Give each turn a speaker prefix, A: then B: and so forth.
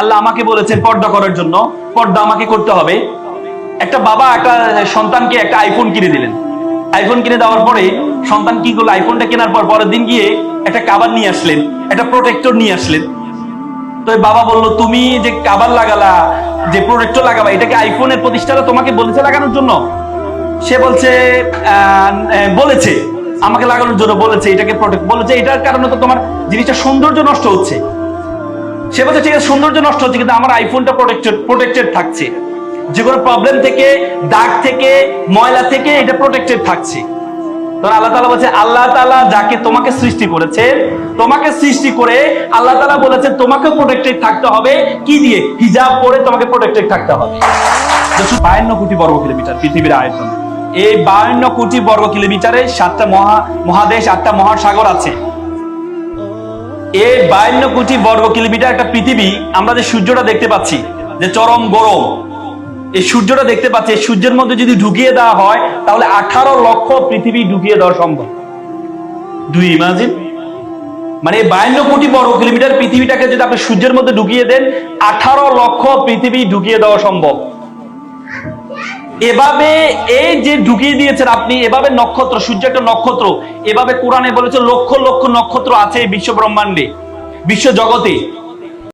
A: আল্লাহ আমাকে বলেছেন পর্দা করার জন্য, পর্দা আমাকে করতে হবে। একটা বাবা একটা সন্তানকে একটা আইফোন কিনে দিলেন। আইফোন কিনে দেওয়ার পরে সন্তান কি করলো, আইফোনটা কেনার পর পরের দিন গিয়ে একটা কাবার নিয়ে আসলেন, একটা প্রোটেক্টর নিয়ে আসলেন। তো বাবা বললো, তুমি যে কাবার লাগালা, যে প্রোটেক্টর লাগাবা, এটাকে আইফোনের প্রতিষ্ঠাতা তোমাকে বলেছে লাগানোর জন্য? সে বলছে বলেছে, আমাকে লাগানোর জন্য বলেছে, এটাকে প্রোটেক্ট বলেছে, এটার কারণে তো তোমার জিনিসটা সৌন্দর্য নষ্ট হচ্ছে। সে বলছে ঠিক আছে, সৌন্দর্য নষ্ট হচ্ছে, কিন্তু আমার আইফোনটা প্রোটেক্টেড থাকছে, যে কোনো প্রবলেম থেকে, দাগ থেকে, ময়লা থেকে এটা প্রোটেক্টেড থাকছে। তখন আল্লাহ তাআলা বলছে, আল্লাহ তাআলা যাকে তোমাকে সৃষ্টি করেছেন, তোমাকে সৃষ্টি করে আল্লাহ তাআলা বলেছেন তোমাকেও প্রোটেক্টেড থাকতে হবে। কি দিয়ে? হিজাব পরে তোমাকে প্রোটেক্টেড থাকতে হবে। 52 কোটি বর্গ কিলোমিটার পৃথিবীর আয়তন। এই 52 কোটি বর্গ কিলোমিটারে 7টা মহাদেশ, 8টা মহাসাগর আছে। এই 52 কোটি বর্গ কিলোমিটার একটা পৃথিবী। আমরা যে সূর্যটা দেখতে পাচ্ছি, যে চরম গরম, এই সূর্যটা দেখতে পাচ্ছি, এই সূর্যের মধ্যে যদি ঢুকিয়ে দেওয়া হয় তাহলে 18 লক্ষ পৃথিবী ঢুকিয়ে দেওয়া সম্ভব। Do you imagine? মানে 52 কোটি বর্গ কিলোমিটার পৃথিবীটাকে যদি আপনি সূর্যের মধ্যে ঢুকিয়ে দেন, 18 লক্ষ পৃথিবী ঢুকিয়ে দেওয়া সম্ভব। এভাবে এই যে ঢুকিয়ে দিয়েছেন আপনি, এভাবে নক্ষত্র, সূর্য একটা নক্ষত্র, এভাবে কোরআনে বলেছে লক্ষ লক্ষ নক্ষত্র আছে বিশ্ব ব্রহ্মাণ্ডে, বিশ্ব জগতে।